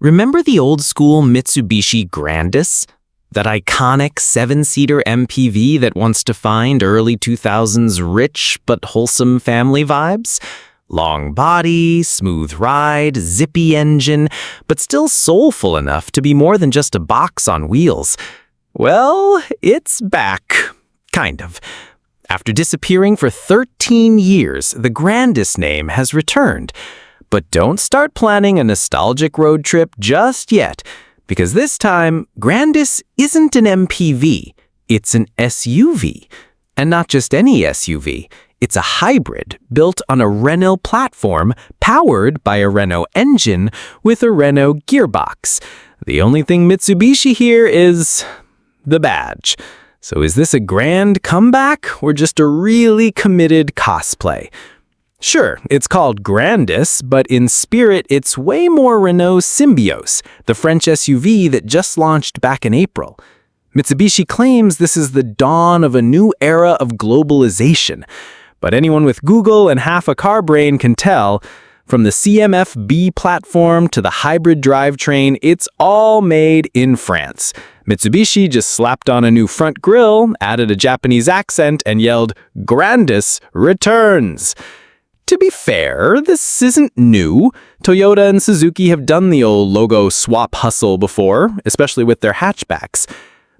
Remember the old-school Mitsubishi Grandis? That iconic seven-seater MPV that once defined early 2000s rich but wholesome family vibes? Long body, smooth ride, zippy engine, but still soulful enough to be more than just a box on wheels. Well, it's back. Kind of. After disappearing for 13 years, the Grandis name has returned. But don't start planning a nostalgic road trip just yet, because this time, Grandis isn't an MPV, it's an SUV. And not just any SUV, it's a hybrid built on a Renault platform powered by a Renault engine with a Renault gearbox. The only thing Mitsubishi here is the badge. So is this a grand comeback or just a really committed cosplay? Sure, it's called Grandis, but in spirit, it's way more Renault Symbioz, the French SUV that just launched back in April. Mitsubishi claims this is the dawn of a new era of globalization, but anyone with Google and half a car brain can tell, from the CMF-B platform to the hybrid drivetrain, it's all made in France. Mitsubishi just slapped on a new front grille, added a Japanese accent, and yelled, "Grandis returns!" To be fair, this isn't new. Toyota and Suzuki have done the old logo swap hustle before, especially with their hatchbacks.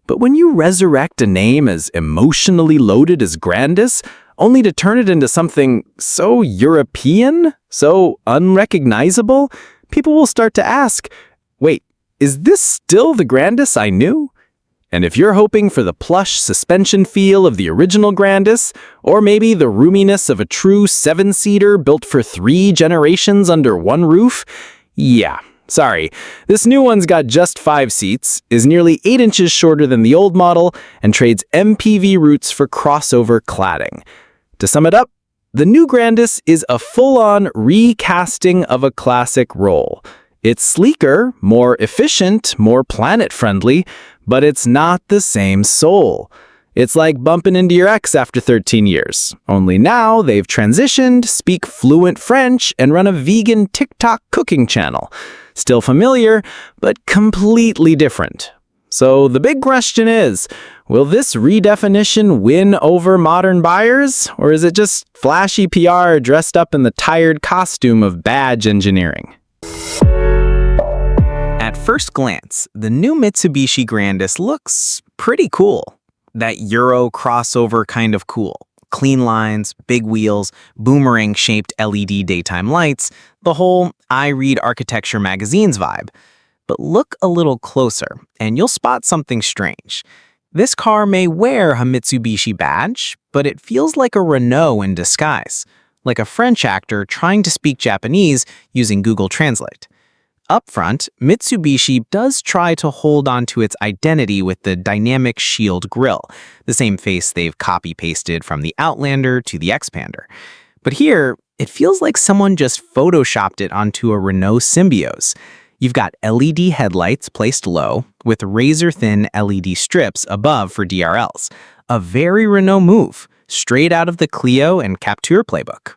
But when you resurrect a name as emotionally loaded as Grandis, only to turn it into something so European, so unrecognizable, people will start to ask, wait, is this still the Grandis I knew? And if you're hoping for the plush suspension feel of the original Grandis, or maybe the roominess of a true seven-seater built for 3 generations under one roof, yeah, sorry. This new one's got just 5 seats, is nearly 8 inches shorter than the old model, and trades MPV roots for crossover cladding. To sum it up, the new Grandis is a full-on recasting of a classic role. It's sleeker, more efficient, more planet-friendly, but it's not the same soul. It's like bumping into your ex after 13 years. Only now they've transitioned, speak fluent French, and run a vegan TikTok cooking channel. Still familiar, but completely different. So the big question is, will this redefinition win over modern buyers, or is it just flashy PR dressed up in the tired costume of badge engineering? At first glance, the new Mitsubishi Grandis looks pretty cool. That Euro crossover kind of cool. Clean lines, big wheels, boomerang-shaped LED daytime lights, the whole I read architecture magazines vibe. But look a little closer, and you'll spot something strange. This car may wear a Mitsubishi badge, but it feels like a Renault in disguise, like a French actor trying to speak Japanese using Google Translate. Up front, Mitsubishi does try to hold on to its identity with the dynamic shield grille, the same face they've copy-pasted from the Outlander to the Xpander. But here, it feels like someone just photoshopped it onto a Renault Symbioz. You've got LED headlights placed low, with razor-thin LED strips above for DRLs. A very Renault move, straight out of the Clio and Captur playbook.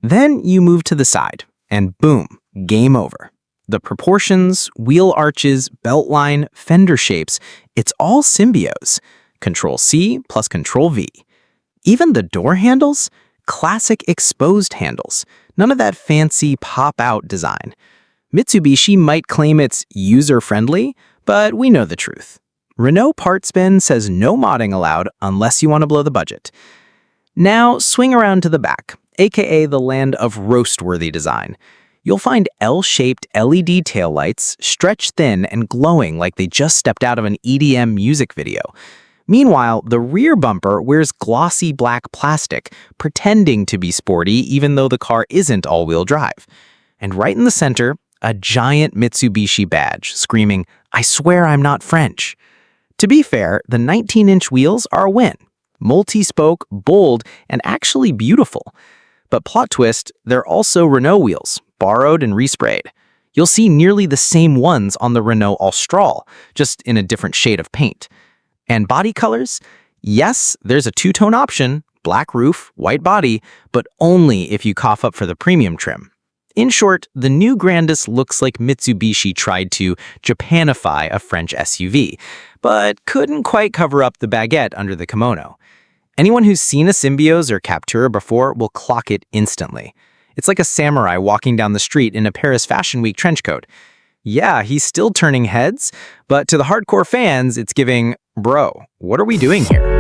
Then you move to the side, and boom, game over. The proportions, wheel arches, belt line, fender shapes, it's all Symbioz. Control-C plus Control-V. Even the door handles? Classic exposed handles. None of that fancy pop-out design. Mitsubishi might claim it's user-friendly, but we know the truth. Renault PartSpin says no modding allowed unless you want to blow the budget. Now swing around to the back, aka the land of roast-worthy design. You'll find L-shaped LED taillights, stretched thin and glowing like they just stepped out of an EDM music video. Meanwhile, the rear bumper wears glossy black plastic, pretending to be sporty even though the car isn't all-wheel drive. And right in the center, a giant Mitsubishi badge, screaming, "I swear I'm not French." To be fair, the 19-inch wheels are a win. Multi-spoke, bold, and actually beautiful. But plot twist, they're also Renault wheels, borrowed and resprayed. You'll see nearly the same ones on the Renault Austral, just in a different shade of paint. And body colors? Yes, there's a two-tone option, black roof, white body, but only if you cough up for the premium trim. In short, the new Grandis looks like Mitsubishi tried to Japanify a French SUV, but couldn't quite cover up the baguette under the kimono. Anyone who's seen a Symbioz or Captura before will clock it instantly. It's like a samurai walking down the street in a Paris Fashion Week trench coat. Yeah, he's still turning heads, but to the hardcore fans, it's giving, bro, what are we doing here?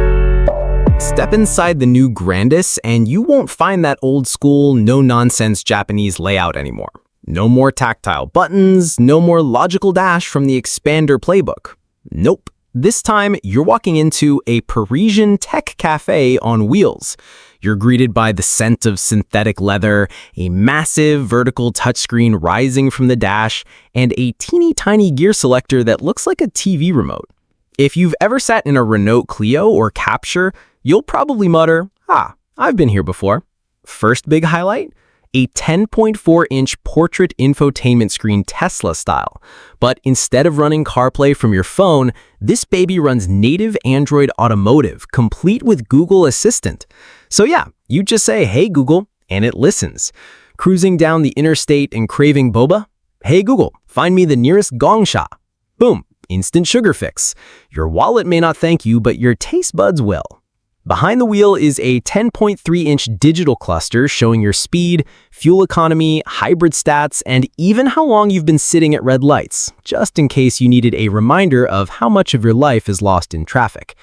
Step inside the new Grandis and you won't find that old school, no-nonsense Japanese layout anymore. No more tactile buttons, no more logical dash from the Expander playbook. Nope. This time, you're walking into a Parisian tech cafe on wheels. You're greeted by the scent of synthetic leather, a massive vertical touchscreen rising from the dash, and a teeny tiny gear selector that looks like a TV remote. If you've ever sat in a Renault Clio or Capture, you'll probably mutter, I've been here before. First big highlight? A 10.4-inch portrait infotainment screen Tesla style. But instead of running CarPlay from your phone, this baby runs native Android Automotive, complete with Google Assistant. So yeah, you just say, hey Google, and it listens. Cruising down the interstate and craving boba? Hey Google, find me the nearest gongsha. Boom, instant sugar fix. Your wallet may not thank you, but your taste buds will. Behind the wheel is a 10.3-inch digital cluster showing your speed, fuel economy, hybrid stats, and even how long you've been sitting at red lights, just in case you needed a reminder of how much of your life is lost in traffic.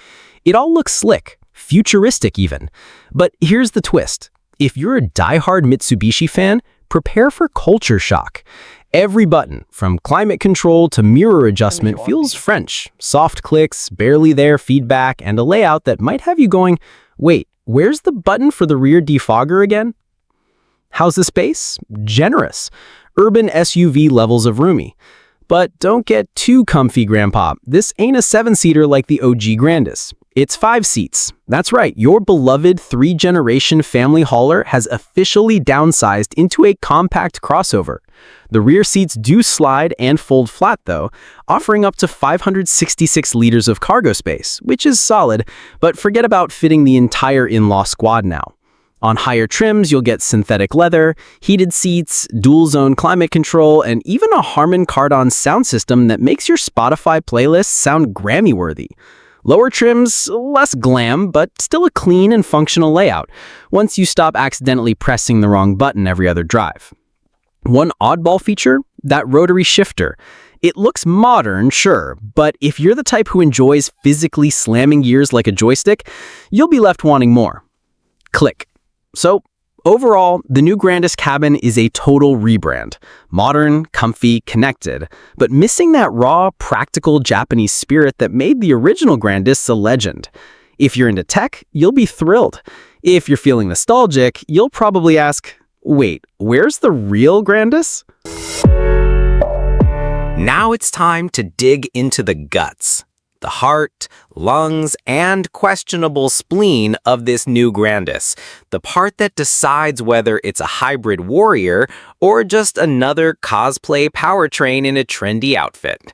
It all looks slick, futuristic even. But here's the twist. If you're a diehard Mitsubishi fan, prepare for culture shock. Every button, from climate control to mirror adjustment, feels French. Soft clicks, barely there feedback, and a layout that might have you going, wait, where's the button for the rear defogger again? How's the space? Generous. Urban SUV levels of roomy. But don't get too comfy, Grandpa. This ain't a 7-seater like the OG Grandis. It's 5 seats. That's right, your beloved 3-generation family hauler has officially downsized into a compact crossover. The rear seats do slide and fold flat though, offering up to 566 liters of cargo space, which is solid, but forget about fitting the entire in-law squad now. On higher trims, you'll get synthetic leather, heated seats, dual-zone climate control, and even a Harman Kardon sound system that makes your Spotify playlist sound Grammy-worthy. Lower trims, less glam, but still a clean and functional layout, once you stop accidentally pressing the wrong button every other drive. One oddball feature? That rotary shifter. It looks modern, sure, but if you're the type who enjoys physically slamming gears like a joystick, you'll be left wanting more. Click. So, overall, the new Grandis cabin is a total rebrand. Modern, comfy, connected, but missing that raw, practical Japanese spirit that made the original Grandis a legend. If you're into tech, you'll be thrilled. If you're feeling nostalgic, you'll probably ask, wait, where's the real Grandis? Now it's time to dig into the guts. The heart, lungs, and questionable spleen of this new Grandis, the part that decides whether it's a hybrid warrior or just another cosplay powertrain in a trendy outfit.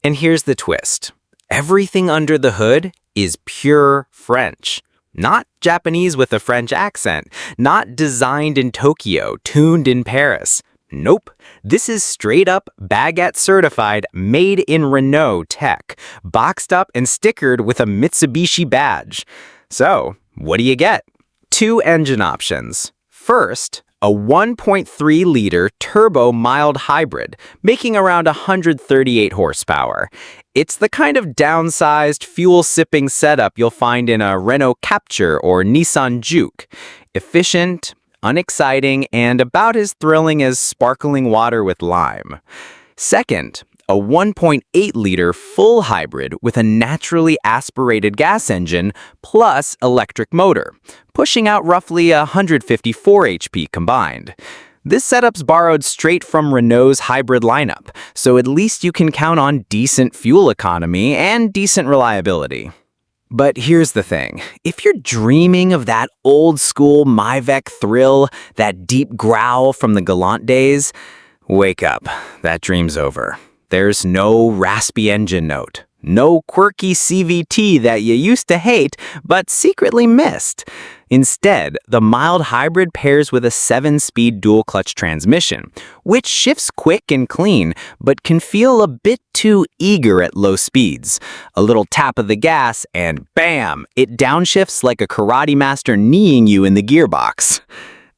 And here's the twist. Everything under the hood is pure French. Not Japanese with a French accent, not designed in Tokyo, tuned in Paris. Nope, this is straight up baguette certified, made in Renault tech, boxed up and stickered with a Mitsubishi badge. So, what do you get? 2 engine options. First, a 1.3-liter turbo mild hybrid, making around 138 horsepower. It's the kind of downsized, fuel-sipping setup you'll find in a Renault Capture or Nissan Juke. Efficient, unexciting, and about as thrilling as sparkling water with lime. Second, a 1.8-liter full hybrid with a naturally aspirated gas engine plus electric motor, pushing out roughly 154 HP combined. This setup's borrowed straight from Renault's hybrid lineup, so at least you can count on decent fuel economy and decent reliability. But here's the thing, if you're dreaming of that old-school Myvec thrill, that deep growl from the Galant days, wake up, that dream's over. There's no raspy engine note, no quirky CVT that you used to hate but secretly missed. Instead, the mild hybrid pairs with a 7-speed dual-clutch transmission, which shifts quick and clean, but can feel a bit too eager at low speeds. A little tap of the gas, and bam! It downshifts like a karate master kneeing you in the gearbox.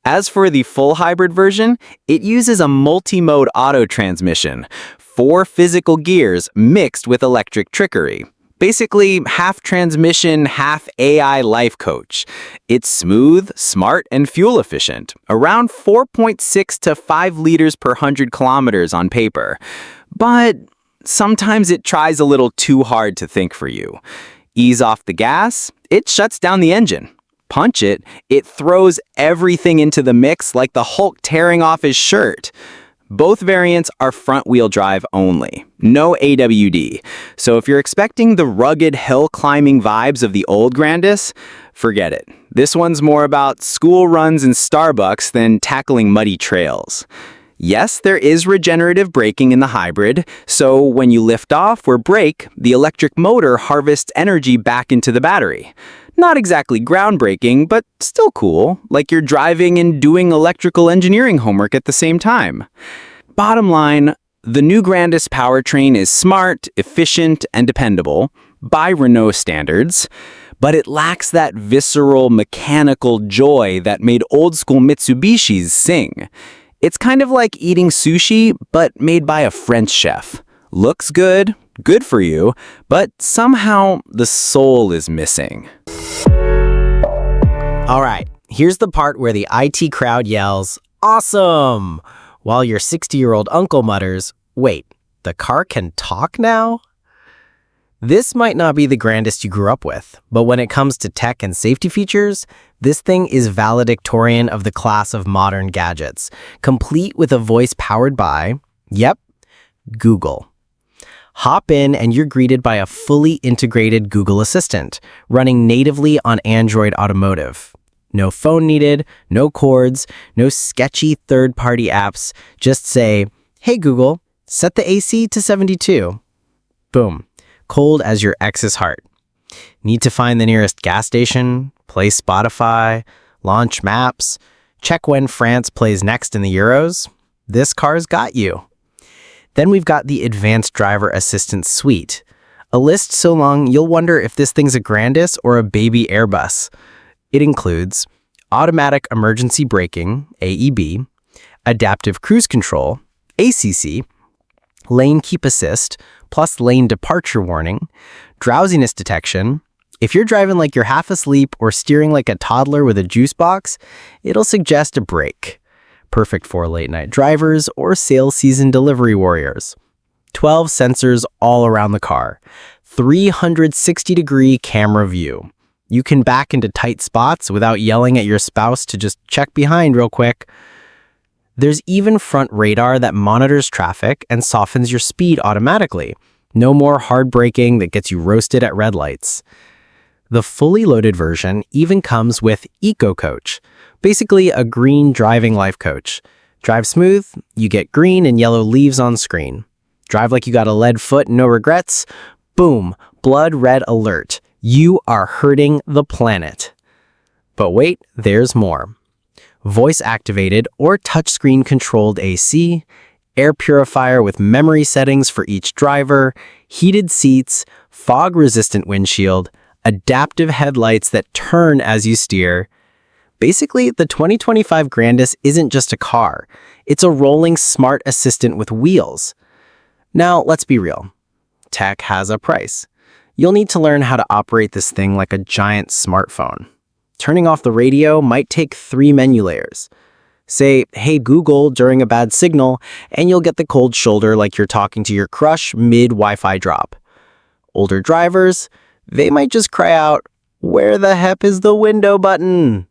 As for the full hybrid version, it uses a multi-mode auto transmission, 4 physical gears mixed with electric trickery. Basically, half transmission, half AI life coach. It's smooth, smart, and fuel efficient, around 4.6 to 5 liters per 100 kilometers on paper. But sometimes it tries a little too hard to think for you. Ease off the gas, it shuts down the engine. Punch it, it throws everything into the mix like the Hulk tearing off his shirt. Both variants are front-wheel drive only, no AWD. So if you're expecting the rugged hill-climbing vibes of the old Grandis, forget it. This one's more about school runs and Starbucks than tackling muddy trails. Yes, there is regenerative braking in the hybrid, so when you lift off or brake, the electric motor harvests energy back into the battery. Not exactly groundbreaking, but still cool, like you're driving and doing electrical engineering homework at the same time. Bottom line, the new Grandis powertrain is smart, efficient, and dependable, by Renault standards, but it lacks that visceral, mechanical joy that made old-school Mitsubishis sing. It's kind of like eating sushi, but made by a French chef. Looks good, good for you, but somehow the soul is missing. All right, here's the part where the IT crowd yells, "Awesome!" while your 60-year-old uncle mutters, "Wait, the car can talk now?" This might not be the Grandis you grew up with, but when it comes to tech and safety features, this thing is valedictorian of the class of modern gadgets, complete with a voice powered by, yep, Google. Hop in and you're greeted by a fully integrated Google Assistant, running natively on Android Automotive. No phone needed, no cords, no sketchy third-party apps. Just say, "Hey Google, set the AC to 72. Boom. Cold as your ex's heart. Need to find the nearest gas station, play Spotify, launch maps, check when France plays next in the Euros? This car's got you. Then we've got the Advanced Driver Assistance Suite. A list so long you'll wonder if this thing's a Grandis or a baby Airbus. It includes automatic emergency braking, AEB, adaptive cruise control, ACC, lane keep assist, plus lane departure warning, drowsiness detection. If you're driving like you're half asleep or steering like a toddler with a juice box, it'll suggest a break. Perfect for late-night drivers or sales season delivery warriors. 12 sensors all around the car. 360-degree camera view. You can back into tight spots without yelling at your spouse to just check behind real quick. There's even front radar that monitors traffic and softens your speed automatically. No more hard braking that gets you roasted at red lights. The fully loaded version even comes with Eco Coach, basically a green driving life coach. Drive smooth, you get green and yellow leaves on screen. Drive like you got a lead foot and no regrets, boom, blood red alert. You are hurting the planet. But wait, there's more. Voice activated or touchscreen controlled AC, air purifier with memory settings for each driver, heated seats, fog-resistant windshield, adaptive headlights that turn as you steer. Basically, the 2025 Grandis isn't just a car. It's a rolling smart assistant with wheels. Now, let's be real. Tech has a price. You'll need to learn how to operate this thing like a giant smartphone. Turning off the radio might take 3 menu layers. Say, "Hey Google" during a bad signal, and you'll get the cold shoulder like you're talking to your crush mid-Wi-Fi drop. Older drivers, they might just cry out, "Where the heck is the window button?"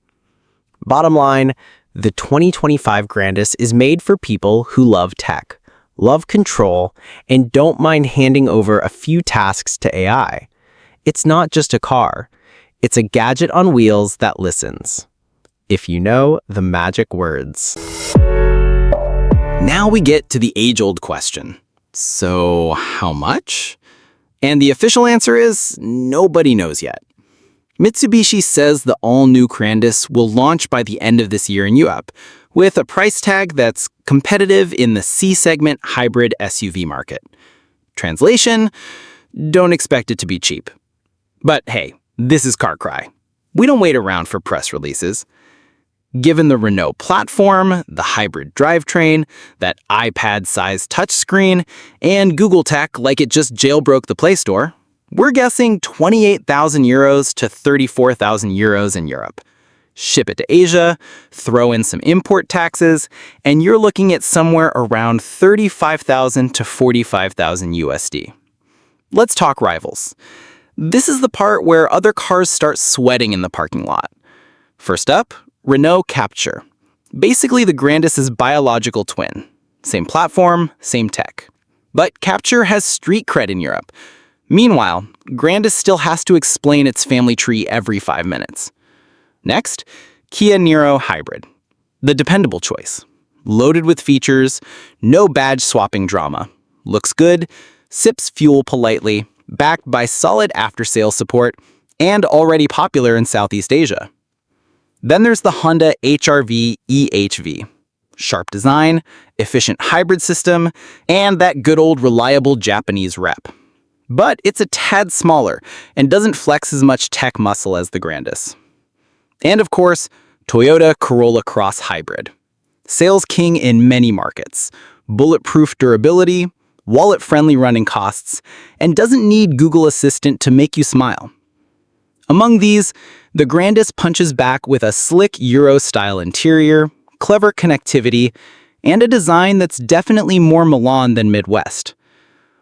Bottom line, the 2025 Grandis is made for people who love tech, love control, and don't mind handing over a few tasks to AI. It's not just a car. It's a gadget on wheels that listens. If you know the magic words. Now we get to the age-old question. So, how much? And the official answer is nobody knows yet. Mitsubishi says the all-new Grandis will launch by the end of this year in Europe, with a price tag that's competitive in the C-segment hybrid SUV market. Translation: don't expect it to be cheap. But hey, this is Carcry. We don't wait around for press releases. Given the Renault platform, the hybrid drivetrain, that iPad-sized touchscreen, and Google tech like it just jailbroke the Play Store, we're guessing 28,000 euros to 34,000 euros in Europe. Ship it to Asia, throw in some import taxes, and you're looking at somewhere around 35,000 to 45,000 USD. Let's talk rivals. This is the part where other cars start sweating in the parking lot. First up, Renault Captur. Basically the Grandis' biological twin. Same platform, same tech. But Captur has street cred in Europe. Meanwhile, Grandis still has to explain its family tree every 5 minutes. Next, Kia Niro Hybrid. The dependable choice. Loaded with features, no badge swapping drama. Looks good, sips fuel politely, backed by solid after-sales support, and already popular in Southeast Asia. Then there's the Honda HR-V EHV. Sharp design, efficient hybrid system, and that good old reliable Japanese rep. But it's a tad smaller and doesn't flex as much tech muscle as the Grandis. And of course, Toyota Corolla Cross Hybrid. Sales king in many markets, bulletproof durability, wallet-friendly running costs, and doesn't need Google Assistant to make you smile. Among these, the Grandis punches back with a slick Euro-style interior, clever connectivity, and a design that's definitely more Milan than Midwest.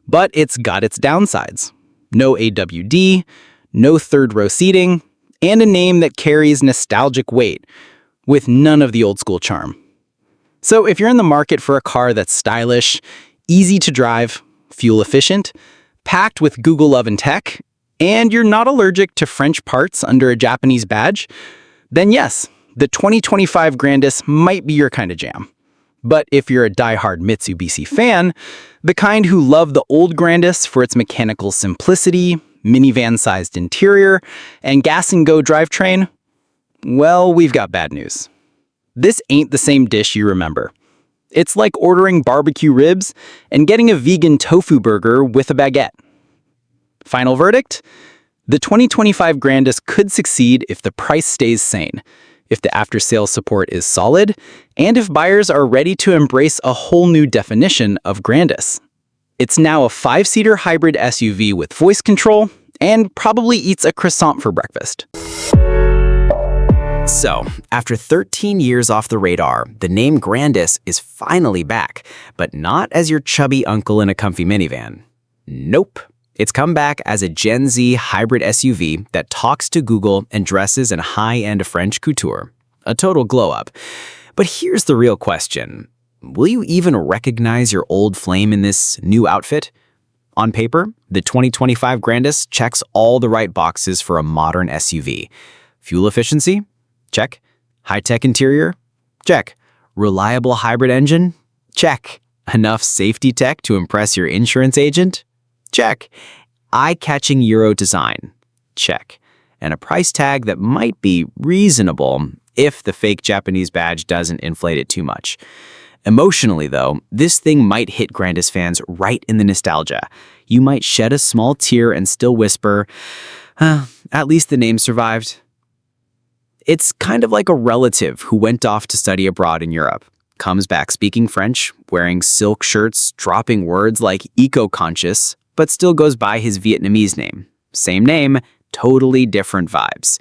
But it's got its downsides. No AWD, no third-row seating, and a name that carries nostalgic weight, with none of the old-school charm. So if you're in the market for a car that's stylish, easy to drive, fuel-efficient, packed with Google oven tech, and you're not allergic to French parts under a Japanese badge, then yes, the 2025 Grandis might be your kind of jam. But if you're a die-hard Mitsubishi fan, the kind who love the old Grandis for its mechanical simplicity, minivan-sized interior, and gas-and-go drivetrain, well, we've got bad news. This ain't the same dish you remember. It's like ordering barbecue ribs and getting a vegan tofu burger with a baguette. Final verdict? The 2025 Grandis could succeed if the price stays sane, if the after-sales support is solid, and if buyers are ready to embrace a whole new definition of Grandis. It's now a 5-seater hybrid SUV with voice control and probably eats a croissant for breakfast. So, after 13 years off the radar, the name Grandis is finally back, but not as your chubby uncle in a comfy minivan. Nope. It's come back as a Gen Z hybrid SUV that talks to Google and dresses in high-end French couture. A total glow-up. But here's the real question. Will you even recognize your old flame in this new outfit? On paper, the 2025 Grandis checks all the right boxes for a modern SUV. Fuel efficiency? Check. High-tech interior? Check. Reliable hybrid engine? Check. Enough safety tech to impress your insurance agent? Check. Eye-catching Euro design? Check. And a price tag that might be reasonable if the fake Japanese badge doesn't inflate it too much. Emotionally, though, this thing might hit Grandis fans right in the nostalgia. You might shed a small tear and still whisper, at least the name survived. It's kind of like a relative who went off to study abroad in Europe, comes back speaking French, wearing silk shirts, dropping words like eco-conscious, but still goes by his Vietnamese name. Same name, totally different vibes.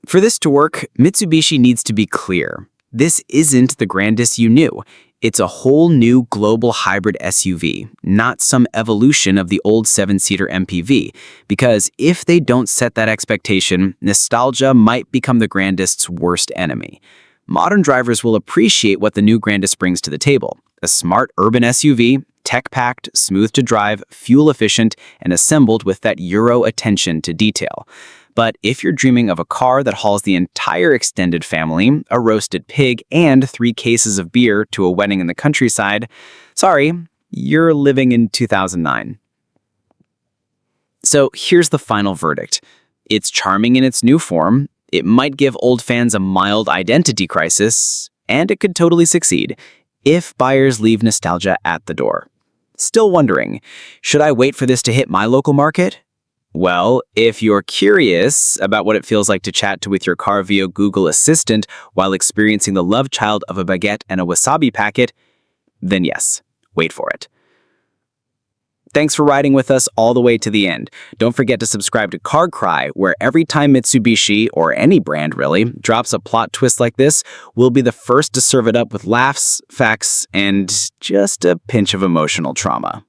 For this to work, Mitsubishi needs to be clear. This isn't the Grandis you knew. It's a whole new global hybrid SUV, not some evolution of the old 7-seater MPV, because if they don't set that expectation, nostalgia might become the Grandis' worst enemy. Modern drivers will appreciate what the new Grandis brings to the table. A smart urban SUV, tech-packed, smooth to drive, fuel-efficient, and assembled with that Euro attention to detail. But if you're dreaming of a car that hauls the entire extended family, a roasted pig, and 3 cases of beer to a wedding in the countryside, sorry, you're living in 2009. So here's the final verdict. It's charming in its new form, it might give old fans a mild identity crisis, and it could totally succeed if buyers leave nostalgia at the door. Still wondering, should I wait for this to hit my local market? Well, if you're curious about what it feels like to chat with your car via Google Assistant while experiencing the love child of a baguette and a wasabi packet, then yes, wait for it. Thanks for riding with us all the way to the end. Don't forget to subscribe to Carcry, where every time Mitsubishi, or any brand really, drops a plot twist like this, we'll be the first to serve it up with laughs, facts, and just a pinch of emotional trauma.